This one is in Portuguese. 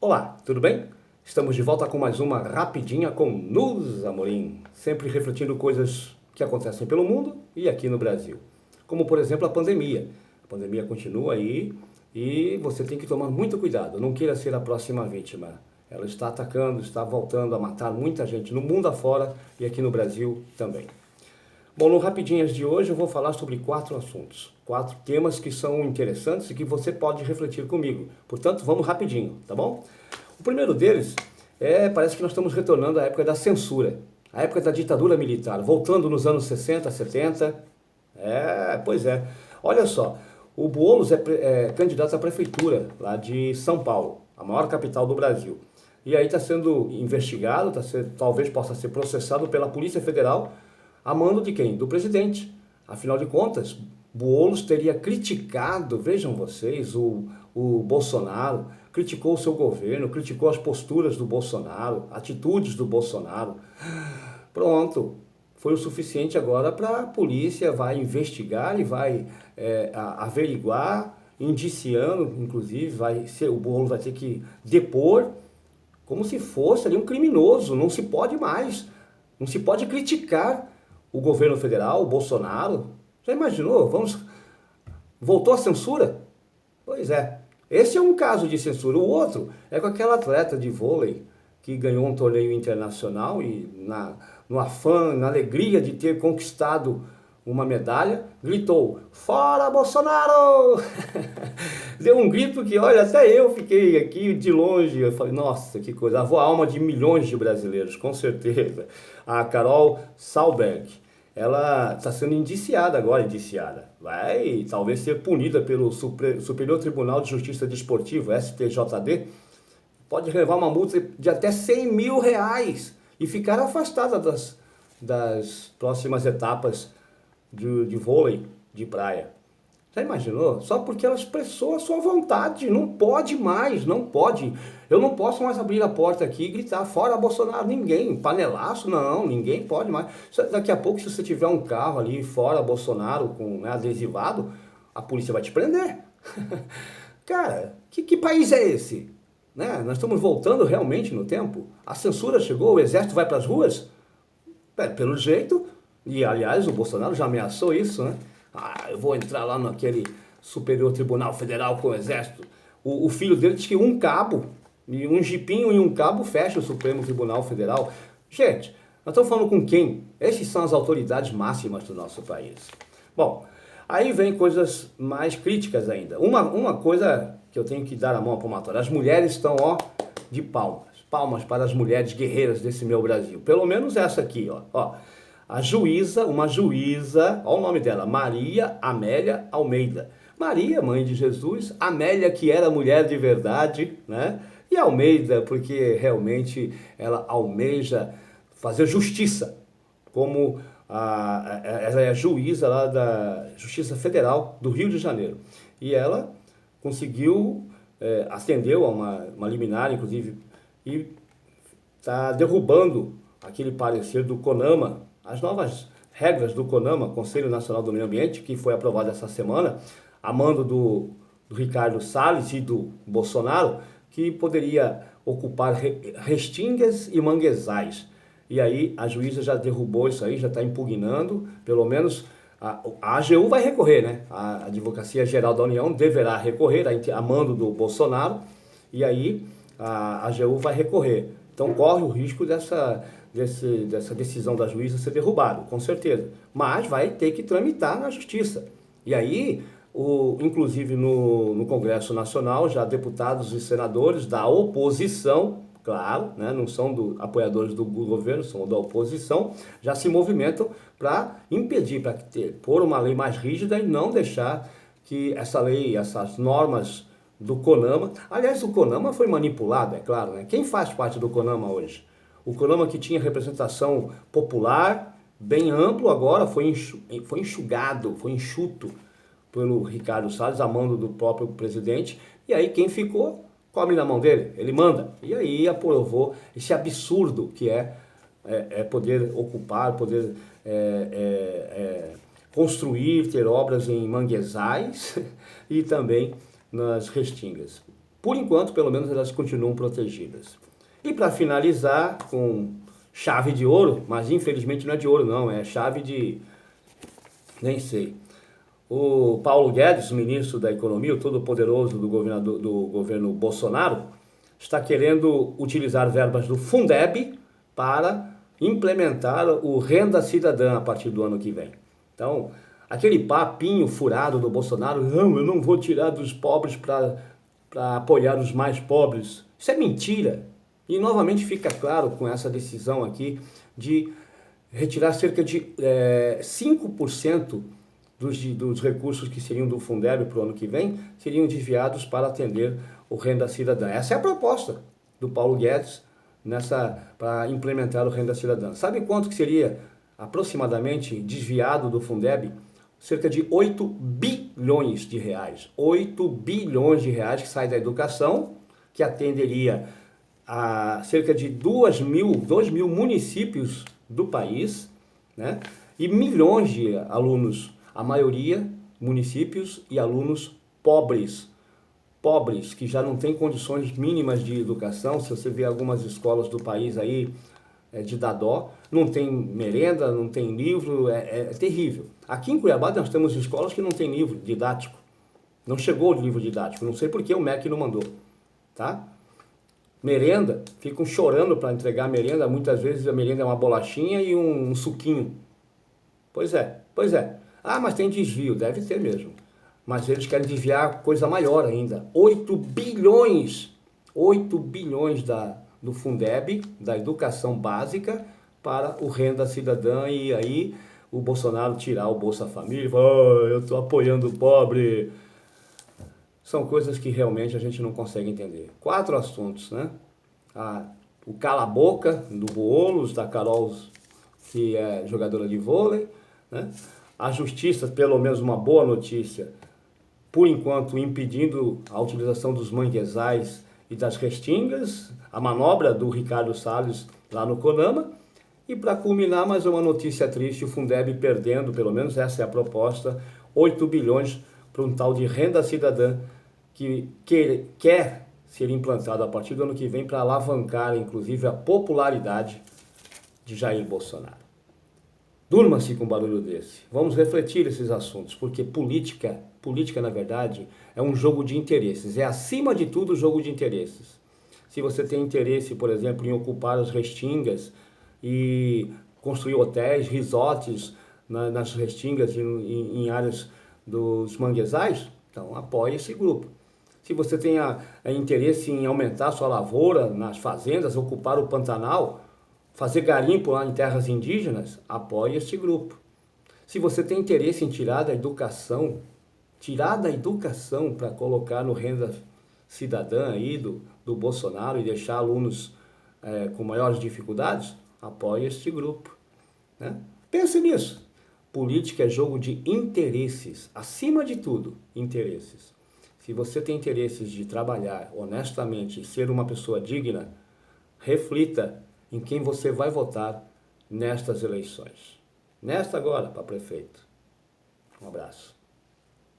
Olá, tudo bem? Estamos de volta com mais uma Rapidinha com Nus Amorim, sempre refletindo coisas que acontecem pelo mundo e aqui no Brasil. Como, por exemplo, a pandemia. A pandemia continua aí e você tem que tomar muito cuidado, não queira ser a próxima vítima. Ela está atacando, está voltando a matar muita gente no mundo afora e aqui no Brasil também. Bom, no Rapidinhas de hoje eu vou falar sobre 4 assuntos, 4 temas que são interessantes e que você pode refletir comigo. Portanto, vamos rapidinho, tá bom? O primeiro deles parece que nós estamos retornando à época da censura, à época da ditadura militar, voltando nos anos 60, 70. Pois é. Olha só, o Boulos é candidato à prefeitura lá de São Paulo, a maior capital do Brasil. E aí está sendo investigado, talvez possa ser processado pela Polícia Federal, a mando de quem? Do presidente. Afinal de contas, Boulos teria criticado, vejam vocês, o Bolsonaro, criticou o seu governo, criticou as posturas do Bolsonaro, atitudes do Bolsonaro. Pronto, foi o suficiente agora para a polícia vai investigar e vai averiguar, indiciando, inclusive, o Boulos vai ter que depor como se fosse ali um criminoso. Não se pode mais, não se pode criticar o governo federal, o Bolsonaro. Já imaginou? Voltou a censura? Pois é. Esse é um caso de censura. O outro é com aquela atleta de vôlei que ganhou um torneio internacional e no afã, na alegria de ter conquistado uma medalha, gritou: "Fora Bolsonaro!" Deu um grito que, olha, até eu fiquei aqui de longe, eu falei, nossa, que coisa, lavou a alma de milhões de brasileiros, com certeza. A Carol Salberg, ela está sendo indiciada, vai talvez ser punida pelo Superior Tribunal de Justiça Desportivo, STJD, pode levar uma multa de até R$ 100.000 e ficar afastada das próximas etapas de vôlei de praia. Já imaginou? Só porque ela expressou a sua vontade. Não pode mais, não pode. Eu não posso mais abrir a porta aqui e gritar: "Fora Bolsonaro!" Ninguém. Panelaço? Não, ninguém pode mais. Daqui a pouco, se você tiver um carro ali fora Bolsonaro, com, né, adesivado, a polícia vai te prender. Cara, que país é esse? Né? Nós estamos voltando realmente no tempo? A censura chegou, o exército vai para as ruas? Pelo jeito, e aliás o Bolsonaro já ameaçou isso, né? Eu vou entrar lá naquele Superior Tribunal Federal com o Exército. O filho dele diz que um cabo, um jipinho e um cabo fecha o Supremo Tribunal Federal. Gente, nós estamos falando com quem? Esses são as autoridades máximas do nosso país. Bom, aí vem coisas mais críticas ainda. Uma coisa que eu tenho que dar a mão à palmatória. As mulheres estão, ó, de palmas. Palmas para as mulheres guerreiras desse meu Brasil. Pelo menos essa aqui, ó. Uma juíza, olha o nome dela, Maria Amélia Almeida. Maria, mãe de Jesus, Amélia, que era mulher de verdade, né? E Almeida, porque realmente ela almeja fazer justiça, como ela é juíza lá da Justiça Federal do Rio de Janeiro. E ela conseguiu, ascendeu a uma liminar, inclusive, e está derrubando aquele parecer do CONAMA, as novas regras do CONAMA, Conselho Nacional do Meio Ambiente, que foi aprovado essa semana, a mando do Ricardo Salles e do Bolsonaro, que poderia ocupar restingas e manguezais. E aí a juíza já derrubou isso aí, já está impugnando, pelo menos a AGU vai recorrer, né? A Advocacia Geral da União deverá recorrer a mando do Bolsonaro, e aí a AGU vai recorrer. Então corre o risco dessa decisão da juíza ser derrubada, com certeza. Mas vai ter que tramitar na justiça. E aí, inclusive no Congresso Nacional, já deputados e senadores da oposição, claro, né, não são apoiadores do governo, são da oposição, já se movimentam para impedir, para pôr uma lei mais rígida e não deixar que essa lei, essas normas do CONAMA, aliás, o CONAMA foi manipulado, é claro, né? Quem faz parte do CONAMA hoje? O CONAMA, que tinha representação popular bem amplo, agora foi enxugado, foi enxuto pelo Ricardo Salles, a mando do próprio presidente, e aí quem ficou, come na mão dele, ele manda. E aí aprovou esse absurdo que é poder ocupar, poder construir, ter obras em manguezais e também nas restingas. Por enquanto, pelo menos, elas continuam protegidas. E para finalizar, com chave de ouro, mas infelizmente não é de ouro não, é chave de... nem sei. O Paulo Guedes, ministro da Economia, o todo-poderoso do governo Bolsonaro, está querendo utilizar verbas do Fundeb para implementar o Renda Cidadã a partir do ano que vem. Então, aquele papinho furado do Bolsonaro, não, eu não vou tirar dos pobres para apoiar os mais pobres. Isso é mentira. E novamente fica claro com essa decisão aqui de retirar cerca de 5% dos recursos que seriam do Fundeb para o ano que vem, seriam desviados para atender o Renda Cidadã. Essa é a proposta do Paulo Guedes para implementar o Renda Cidadã. Sabe quanto que seria aproximadamente desviado do Fundeb? Cerca de 8 bilhões de reais. 8 bilhões de reais que sai da educação, que atenderia a cerca de 2 mil municípios do país, né? E milhões de alunos, a maioria municípios e alunos pobres, que já não têm condições mínimas de educação. Se você vê algumas escolas do país aí, de dar dó, não tem merenda, não tem livro, é terrível. Aqui em Cuiabá nós temos escolas que não tem livro didático, não chegou o livro didático, não sei por que o MEC não mandou, tá? Merenda, ficam chorando para entregar a merenda, muitas vezes a merenda é uma bolachinha e um suquinho. Pois é. Ah, mas tem desvio, deve ter mesmo. Mas eles querem desviar coisa maior ainda. 8 bilhões do Fundeb, da educação básica, para o Renda Cidadã, e aí o Bolsonaro tirar o Bolsa Família e falar, oh, eu estou apoiando o pobre. São coisas que realmente a gente não consegue entender. 4 assuntos, né? O cala-boca do Boulos, da Carol, que é jogadora de vôlei, né? A justiça, pelo menos uma boa notícia, por enquanto impedindo a utilização dos manguezais e das restingas, a manobra do Ricardo Salles lá no CONAMA. E para culminar, mais uma notícia triste, o Fundeb perdendo, pelo menos essa é a proposta, 8 bilhões para um tal de Renda Cidadã, que quer ser implantado a partir do ano que vem para alavancar, inclusive, a popularidade de Jair Bolsonaro. Durma-se com um barulho desse. Vamos refletir esses assuntos, porque política, na verdade, é um jogo de interesses. É, acima de tudo, jogo de interesses. Se você tem interesse, por exemplo, em ocupar as restingas e construir hotéis, resorts nas restingas, em áreas dos manguezais, então apoie esse grupo. Se você tem interesse em aumentar sua lavoura nas fazendas, ocupar o Pantanal, fazer garimpo lá em terras indígenas, apoie este grupo. Se você tem interesse em tirar da educação para colocar no Renda Cidadã aí do Bolsonaro e deixar alunos com maiores dificuldades, apoie este grupo, né? Pense nisso. Política é jogo de interesses, acima de tudo, interesses. Se você tem interesses de trabalhar honestamente, ser uma pessoa digna, reflita em quem você vai votar nestas eleições. Nesta agora, para prefeito. Um abraço.